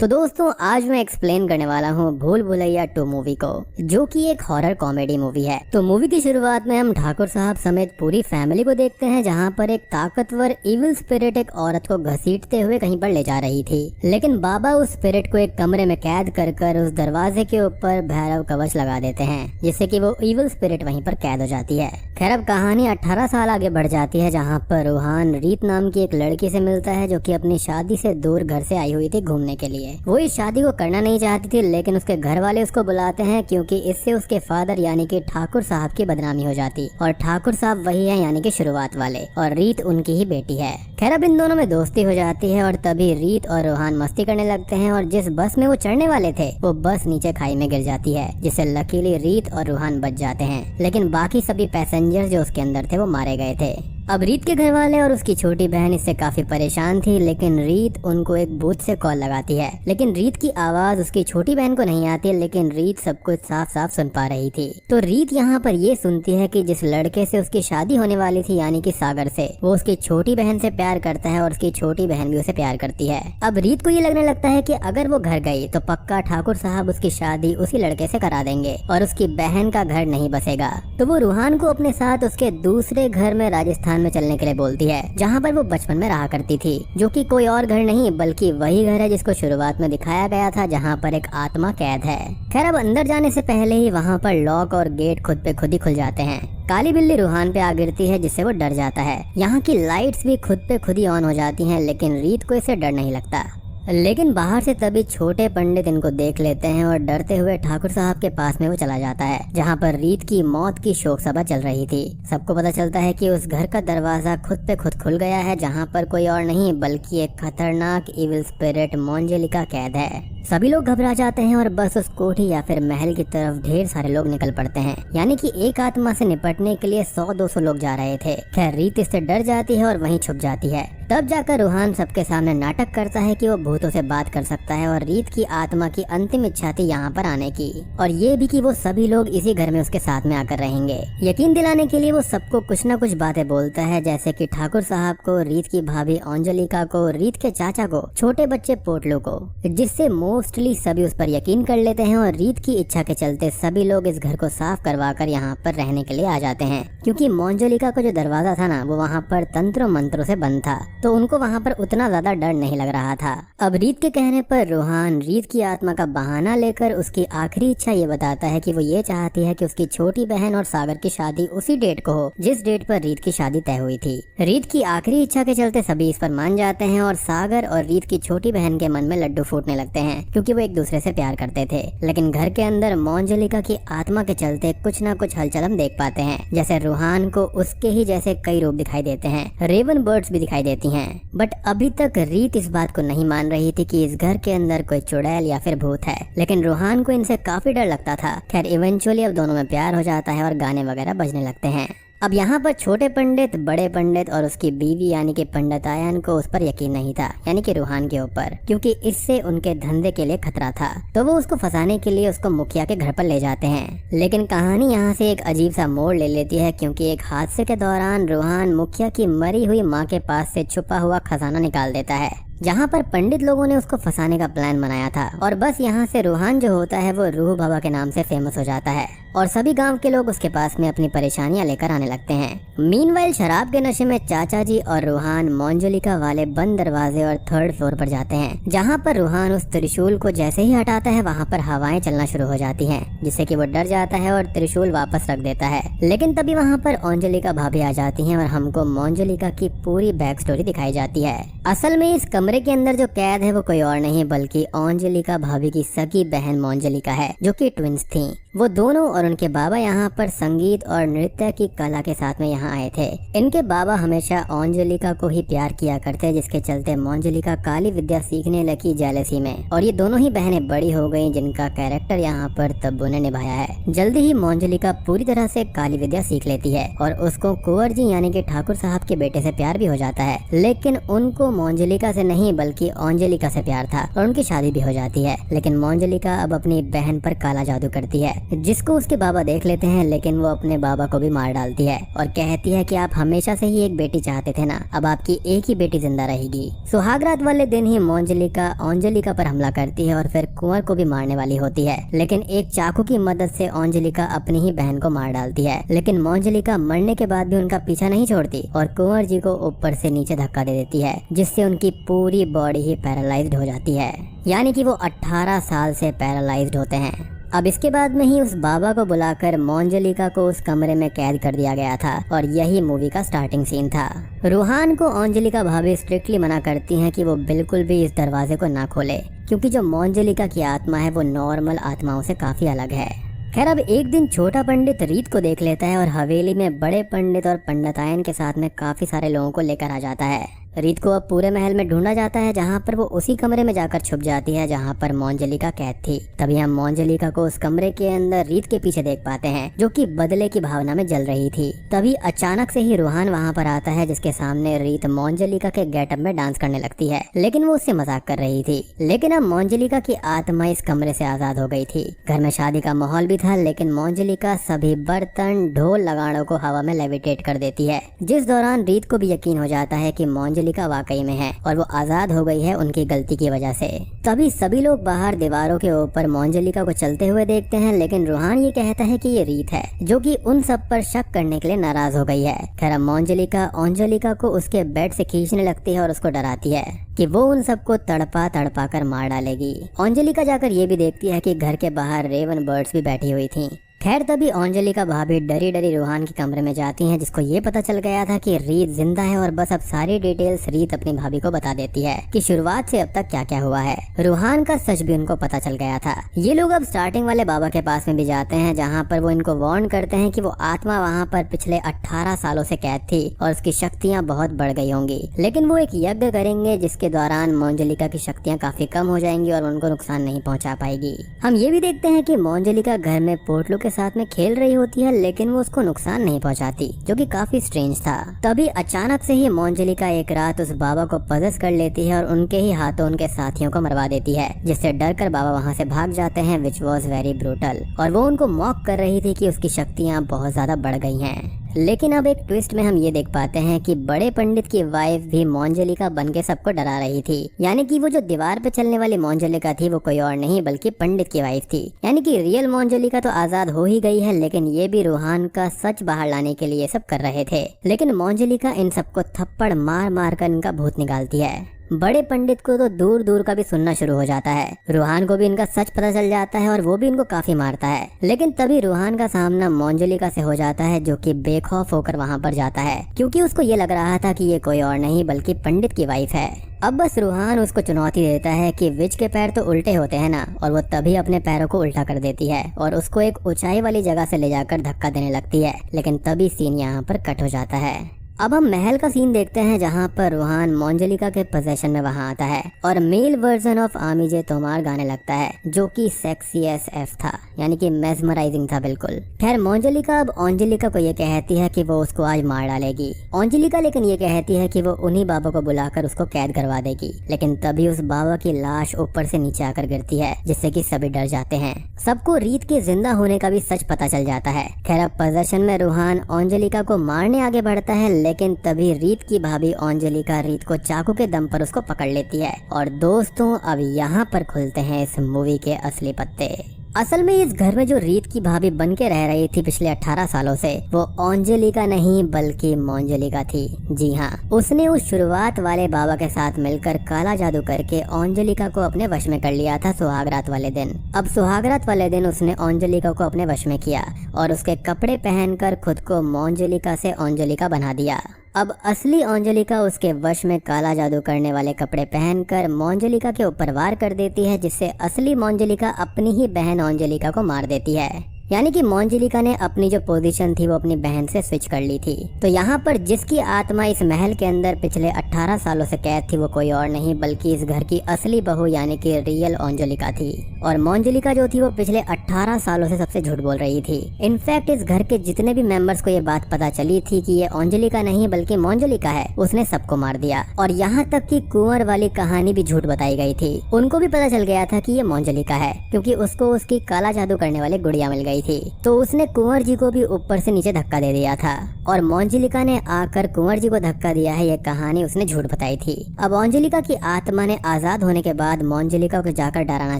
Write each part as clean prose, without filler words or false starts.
तो दोस्तों आज मैं एक्सप्लेन करने वाला हूँ भूल भुलैया 2 मूवी को, जो कि एक हॉरर कॉमेडी मूवी है। तो मूवी की शुरुआत में हम ठाकुर साहब समेत पूरी फैमिली को देखते हैं, जहाँ पर एक ताकतवर इविल स्पिरिट एक औरत को घसीटते हुए कहीं पर ले जा रही थी। लेकिन बाबा उस स्पिरिट को एक कमरे में कैद कर उस दरवाजे के ऊपर भैरव कवच लगा देते हैं, जिससे कि वो इविल स्पिरिट वहीं पर कैद हो जाती है। खैर अब कहानी 18 साल आगे बढ़ जाती है, जहाँ पर रूहान रीत नाम की एक लड़की से मिलता है, जो कि अपनी शादी से दूर घर से आई हुई थी घूमने के लिए। वो इस शादी को करना नहीं चाहती थी, लेकिन उसके घर वाले उसको बुलाते हैं, क्योंकि इससे उसके फादर यानी कि ठाकुर साहब की बदनामी हो जाती। और ठाकुर साहब वही है यानी कि शुरुआत वाले, और रीत उनकी ही बेटी है। खैर अब इन दोनों में दोस्ती हो जाती है और तभी रीत और रूहान मस्ती करने लगते हैं, और जिस बस में वो चढ़ने वाले थे वो बस नीचे खाई में गिर जाती है, जिससे लकीली रीत और रूहान बच जाते हैं। लेकिन बाकी सभी पैसेंजर जो उसके अंदर थे वो मारे गए थे। अब रीत के घर वाले और उसकी छोटी बहन इससे काफी परेशान थी, लेकिन रीत उनको एक बूथ से कॉल लगाती है। लेकिन रीत की आवाज उसकी छोटी बहन को नहीं आती, लेकिन रीत सब कुछ साफ साफ सुन पा रही थी। तो रीत यहाँ पर ये सुनती है कि जिस लड़के से उसकी शादी होने वाली थी यानी कि सागर से, वो उसकी छोटी बहन से प्यार करता है और उसकी छोटी बहन भी उसे प्यार करती है। अब रीत को ये लगने लगता है कि अगर वो घर गई तो पक्का ठाकुर साहब उसकी शादी उसी लड़के से करा देंगे और उसकी बहन का घर नहीं बसेगा। तो वो रूहान को अपने साथ उसके दूसरे घर में राजस्थान में चलने के लिए बोलती है, जहाँ पर वो बचपन में रहा करती थी, जो कि कोई और घर नहीं बल्कि वही घर है जिसको शुरुआत में दिखाया गया था, जहाँ पर एक आत्मा कैद है। खैर अब अंदर जाने से पहले ही वहाँ पर लॉक और गेट खुद पे खुद ही खुल जाते हैं। काली बिल्ली रूहान पे आ गिरती है, जिससे वो डर जाता है। यहाँ की लाइट्स भी खुद पे खुद ही ऑन हो जाती हैं, लेकिन रीत को इससे डर नहीं लगता। लेकिन बाहर से तभी छोटे पंडित इनको देख लेते हैं और डरते हुए ठाकुर साहब के पास में वो चला जाता है, जहाँ पर रीत की मौत की शोक सभा चल रही थी। सबको पता चलता है कि उस घर का दरवाजा खुद पे खुद खुल गया है, जहाँ पर कोई और नहीं बल्कि एक खतरनाक इविल स्पिरिट मोंजेलिका कैद है। सभी लोग घबरा जाते हैं और बस उस कोठी या फिर महल की तरफ ढेर सारे लोग निकल पड़ते हैं, यानी कि एक आत्मा से निपटने के लिए 100-200 लोग जा रहे थे। खैर रीत इससे डर जाती है और वहीं छुप जाती है। तब जाकर रूहान सबके सामने नाटक करता है कि वो भूतों से बात कर सकता है, और रीत की आत्मा की अंतिम इच्छा थी यहाँ पर आने की, और ये भी कि वो सभी लोग इसी घर में उसके साथ में आकर रहेंगे। यकीन दिलाने के लिए वो सबको कुछ न कुछ बातें बोलता है, जैसे कि ठाकुर साहब को, रीत की भाभी अंजलिका को, रीत के चाचा को, छोटे बच्चे पोटलू को, जिससे मोस्टली सभी उस पर यकीन कर लेते हैं। और रीत की इच्छा के चलते सभी लोग इस घर को साफ करवा कर यहाँ पर रहने के लिए आ जाते हैं, क्योंकि मोंजलिका का जो दरवाजा था ना वो वहाँ पर तंत्र मंत्रों से बंद था, तो उनको वहाँ पर उतना ज्यादा डर नहीं लग रहा था। अब रीत के कहने पर रूहान रीत की आत्मा का बहाना लेकर उसकी आखिरी इच्छा ये बताता है कि वो ये चाहती है कि उसकी छोटी बहन और सागर की शादी उसी डेट को हो जिस डेट पर रीत की शादी तय हुई थी। रीत की आखिरी इच्छा के चलते सभी इस पर मान जाते हैं, और सागर और रीत की छोटी बहन के मन में लड्डू फूटने लगते हैं, क्योंकि वो एक दूसरे से प्यार करते थे। लेकिन घर के अंदर मोंजेलिका की आत्मा के चलते कुछ न कुछ हलचल हम देख पाते हैं, जैसे रूहान को उसके ही जैसे कई रूप दिखाई देते हैं, रेवन बर्ड्स भी दिखाई देती हैं। बट अभी तक रीत इस बात को नहीं मान रही थी कि इस घर के अंदर कोई चुड़ैल या फिर भूत है, लेकिन रूहान को इनसे काफी डर लगता था। खैर इवेंचुअली अब दोनों में प्यार हो जाता है और गाने वगैरह बजने लगते हैं। अब यहाँ पर छोटे पंडित, बड़े पंडित और उसकी बीवी यानी कि पंडित आयन को उस पर यकीन नहीं था, यानी कि रूहान के ऊपर, क्योंकि इससे उनके धंधे के लिए खतरा था। तो वो उसको फंसाने के लिए उसको मुखिया के घर पर ले जाते हैं। लेकिन कहानी यहाँ से एक अजीब सा मोड़ ले लेती है, क्योंकि एक हादसे के दौरान रूहान मुखिया की मरी हुई माँ के पास से छुपा हुआ खजाना निकाल देता है, जहाँ पर पंडित लोगों ने उसको फंसाने का प्लान बनाया था। और बस यहाँ से रूहान जो होता है वो रूह बाबा के नाम से फेमस हो जाता है, और सभी गांव के लोग उसके पास में अपनी परेशानियां लेकर आने लगते हैं। मीनवाइल शराब के नशे में चाचा जी और रूहान मोंजेलिका वाले बंद दरवाजे और 3rd फ्लोर पर जाते हैं, जहाँ पर रूहान उस त्रिशूल को जैसे ही हटाता है वहाँ पर हवाएं चलना शुरू हो जाती हैं, जिससे कि वो डर जाता है और त्रिशूल वापस रख देता है। लेकिन तभी वहाँ पर अंजलिका भाभी आ जाती हैं और हमको मोंजेलिका की पूरी बैक स्टोरी दिखाई जाती है। असल में इस कमरे के अंदर जो कैद है वो कोई और नहीं बल्कि अंजलिका भाभी की सगी बहन मोंजेलिका है, जो कि ट्विंस थी। वो दोनों और उनके बाबा यहाँ पर संगीत और नृत्य की कला के साथ में यहाँ आए थे। इनके बाबा हमेशा अंजलिका को ही प्यार किया करते, जिसके चलते मोंजेलिका काली विद्या सीखने लगी जेलसी में, और ये दोनों ही बहनें बड़ी हो गयी, जिनका कैरेक्टर यहाँ पर तब्बू ने निभाया है। जल्दी ही मोंजेलिका पूरी तरह से काली विद्या सीख लेती है और उसको कुंवर जी यानी कि ठाकुर साहब के बेटे से प्यार भी हो जाता है। लेकिन उनको मोंजेलिका से नहीं बल्कि अंजलिका से प्यार था और उनकी शादी भी हो जाती है। लेकिन मोंजेलिका अब अपनी बहन पर काला जादू करती है है, जिसको उसके बाबा देख लेते हैं, लेकिन वो अपने बाबा को भी मार डालती है और कहती है कि आप हमेशा से ही एक बेटी चाहते थे ना, अब आपकी एक ही बेटी जिंदा रहेगी। सुहागरात वाले दिन ही मोंजलिका अंजलिका पर हमला करती है और फिर कुंवर को भी मारने वाली होती है, लेकिन एक चाकू की मदद से अंजलिका अपनी ही बहन को मार डालती है। लेकिन मोंजलिका मरने के बाद भी उनका पीछा नहीं छोड़ती और कुंवर जी को ऊपर से नीचे धक्का दे देती है, जिससे उनकी पूरी बॉडी ही पैरालाइज्ड हो जाती है, यानी कि वो 18 साल से पैरालाइज्ड होते हैं। अब इसके बाद में ही उस बाबा को बुलाकर मोंजलिका को उस कमरे में कैद कर दिया गया था और यही मूवी का स्टार्टिंग सीन था। रूहान को अंजलिका भाभी स्ट्रिक्टली मना करती हैं कि वो बिल्कुल भी इस दरवाजे को ना खोले, क्योंकि जो मोंजलिका की आत्मा है वो नॉर्मल आत्माओं से काफी अलग है। खैर, अब एक दिन छोटा पंडित रीत को देख लेता है और हवेली में बड़े पंडित और पंडितायन के साथ में काफी सारे लोगों को लेकर आ जाता है। रीत को अब पूरे महल में ढूंढा जाता है, जहाँ पर वो उसी कमरे में जाकर छुप जाती है जहाँ पर मोंजलिका कैद थी। तभी हम मोंजलिका को उस कमरे के अंदर रीत के पीछे देख पाते हैं, जो कि बदले की भावना में जल रही थी। तभी अचानक से ही रूहान वहाँ पर आता है, जिसके सामने रीत मोंजलिका के गेटअप में डांस करने लगती है, लेकिन वो उससे मजाक कर रही थी। लेकिन अब मोंजलिका की आत्मा इस कमरे से आजाद हो गई थी। घर में शादी का माहौल भी था, लेकिन मोंजलिका सभी बर्तन ढोल लगाड़ों को हवा में लेविटेट कर देती है, जिस दौरान रीत को भी यकीन हो जाता है कि मोंजलिका वाकई में है और वो आजाद हो गई है उनकी गलती की वजह से। तभी सभी लोग बाहर दीवारों के ऊपर मोंजलिका को चलते हुए देखते हैं, लेकिन रूहान ये कहता है कि ये रीत है, जो कि उन सब पर शक करने के लिए नाराज हो गई है। खैर, मोंजलिका अंजलिका को उसके बेड से खींचने लगती है और उसको डराती है कि वो उन सबको तड़पा तड़पा कर मार डालेगी। अंजलिका जाकर ये भी देखती है कि घर के बाहर रेवन बर्ड्स भी बैठी हुई थी। खैर, तभी अंजलिका भाभी डरी डरी रूहान के कमरे में जाती हैं, जिसको ये पता चल गया था कि रीत जिंदा है और बस अब सारी डिटेल्स रीत अपनी भाभी को बता देती है कि शुरुआत से अब तक क्या क्या हुआ है। रूहान का सच भी उनको पता चल गया था। ये लोग अब स्टार्टिंग वाले बाबा के पास में भी जाते हैं, जहाँ पर वो इनको वार्न करते हैं कि वो आत्मा वहाँ पर पिछले 18 सालों से कैद थी और उसकी शक्तियाँ बहुत बढ़ गई होंगी, लेकिन वो एक यज्ञ करेंगे जिसके दौरान मोंजलिका की शक्तियाँ काफी कम हो जाएंगी और उनको नुकसान नहीं पहुँचा पाएगी। हम ये भी देखते हैं कि मोंजलिका घर में पोर्टलों के साथ में खेल रही होती है, लेकिन वो उसको नुकसान नहीं पहुंचाती, जो कि काफी स्ट्रेंज था। तभी अचानक से ही मोंजलिका एक रात उस बाबा को पजेस कर लेती है और उनके ही हाथों उनके साथियों को मरवा देती है, जिससे डरकर बाबा वहां से भाग जाते हैं, विच वॉज वेरी ब्रूटल। और वो उनको मॉक कर रही थी कि उसकी शक्तियाँ बहुत ज्यादा बढ़ गई हैं। लेकिन अब एक ट्विस्ट में हम ये देख पाते हैं कि बड़े पंडित की वाइफ भी मोंजलिका बन के सबको डरा रही थी, यानी कि वो जो दीवार पे चलने वाली मोंजलिका थी वो कोई और नहीं बल्कि पंडित की वाइफ थी। यानी कि रियल मोंजलिका तो आजाद हो ही गई है, लेकिन ये भी रूहान का सच बाहर लाने के लिए सब कर रहे थे। लेकिन मोंजलिका इन सबको थप्पड़ मार मार कर इनका भूत निकालती है। बड़े पंडित को तो दूर दूर का भी सुनना शुरू हो जाता है। रूहान को भी इनका सच पता चल जाता है और वो भी इनको काफी मारता है। लेकिन तभी रूहान का सामना मोंजलिका से हो जाता है, जो कि बेखौफ होकर वहां पर जाता है, क्योंकि उसको ये लग रहा था कि ये कोई और नहीं बल्कि पंडित की वाइफ है। अब बस रूहान उसको चुनौती देता है कि विच के पैर तो उल्टे होते हैं ना, और वो तभी अपने पैरों को उल्टा कर देती है और उसको एक ऊंचाई वाली जगह से ले जाकर धक्का देने लगती है। लेकिन तभी सीन यहाँ पर कट हो जाता है। अब हम महल का सीन देखते हैं, जहाँ पर रूहान मोंजलिका के पोजेशन में वहाँ आता है और मेल वर्जन ऑफ आमी जे तोमार गाने लगता है, जो कि सेक्सी एस एफ था, यानी कि मेस्मराइजिंग था बिल्कुल। खैर, मोंजलिका अब अंजलिका को ये कहती है कि वो उसको आज मार डालेगी। अंजलिका लेकिन ये कहती है कि वो उन्हीं बाबा को बुलाकर उसको कैद करवा देगी। लेकिन तभी उस बाबा की लाश ऊपर से नीचे आकर गिरती है, जिससे कि सभी डर जाते हैं। सबको रीत के जिंदा होने का भी सच पता चल जाता है। खैर, अब पोजेशन में रूहान अंजलिका को मारने आगे बढ़ता है, लेकिन तभी रीत की भाभी अंजलिका रीत को चाकू के दम पर उसको पकड़ लेती है। और दोस्तों, अब यहाँ पर खुलते हैं इस मूवी के असली पत्ते। असल में इस घर में जो रीत की भाभी बन के रह रही थी पिछले 18 सालों से, वो अंजलिका नहीं बल्कि मोंजलिका थी। जी हाँ, उसने उस शुरुआत वाले बाबा के साथ मिलकर काला जादू करके अंजलिका को अपने वश में कर लिया था सुहागरात वाले दिन। अब सुहागरात वाले दिन उसने अंजलिका को अपने वश में किया और उसके कपड़े पहनकर खुद को मोंजलिका से अंजलिका बना दिया। अब असली अंजलिका उसके वश में काला जादू करने वाले कपड़े पहनकर मोंजलिका के ऊपर वार कर देती है, जिससे असली मोंजलिका अपनी ही बहन अंजलिका को मार देती है। यानी कि मोंजलिका ने अपनी जो पोजीशन थी वो अपनी बहन से स्विच कर ली थी। तो यहाँ पर जिसकी आत्मा इस महल के अंदर पिछले 18 सालों से कैद थी वो कोई और नहीं बल्कि इस घर की असली बहू यानी कि रियल अंजलिका थी। और मोंजलिका जो थी वो पिछले 18 सालों से सबसे झूठ बोल रही थी। इनफैक्ट इस घर के जितने भी मेंबर्स को ये बात पता चली थी कि ये अंजलिका नहीं बल्कि मोंजलिका है, उसने सबको मार दिया। और यहाँ तक कि कुंवर वाली कहानी भी झूठ बताई गई थी। उनको भी पता चल गया था कि ये मोंजलिका है, क्योंकि उसको उसकी काला जादू करने वाली गुड़िया मिल गई गई थी, तो उसने कुंवर जी को भी ऊपर से नीचे धक्का दे दिया था और मोंजिलिका ने आकर कुंवर जी को धक्का दिया है, ये कहानी उसने झूठ बताई थी। अब अंजलिका की आत्मा ने आजाद होने के बाद मोंजिलिका को जाकर डराना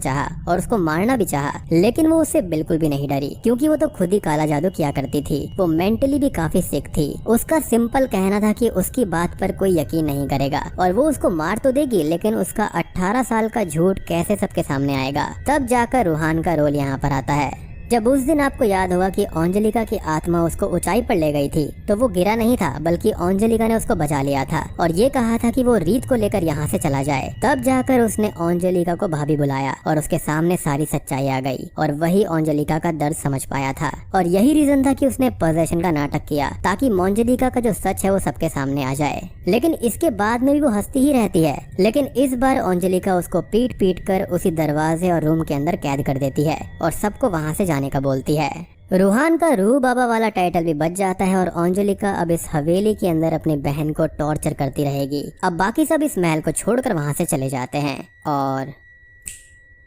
चाहा और उसको मारना भी चाहा, लेकिन वो उससे बिल्कुल भी नहीं डरी, क्योंकि वो तो खुद ही काला जादू किया करती थी। वो मेंटली भी काफी सिक थी। उसका सिंपल कहना था कि उसकी बात पर कोई यकीन नहीं करेगा और वो उसको मार तो देगी, लेकिन उसका 18 साल का झूठ कैसे सबके सामने आएगा। तब जाकर रूहान का रोल यहाँ पर आता है। जब उस दिन आपको याद होगा कि अंजलिका की आत्मा उसको ऊंचाई पर ले गई थी, तो वो गिरा नहीं था, बल्कि अंजलिका ने उसको बचा लिया था और ये कहा था कि वो रीत को लेकर यहाँ से चला जाए। तब जाकर उसने अंजलिका को भाभी बुलाया और उसके सामने सारी सच्चाई आ गई और वही अंजलिका का दर्द समझ पाया था। और यही रीजन था कि उसने पोजेशन का नाटक किया, ताकि अंजलिका का जो सच है वो सबके सामने आ जाए। लेकिन इसके बाद में भी वो हंसती ही रहती है, लेकिन इस बार अंजलिका उसको पीट पीट कर उसी दरवाजे और रूम के अंदर कैद कर देती है और सबको वहाँ से जाने का बोलती है। रूहान का रूह बाबा वाला टाइटल भी बच जाता है और अंजलिका अब इस हवेली के अंदर अपनी बहन को टॉर्चर करती रहेगी। अब बाकी सब इस महल को छोड़कर वहां से चले जाते हैं और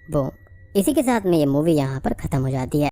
बूम, इसी के साथ में ये मूवी यहाँ पर खत्म हो जाती है।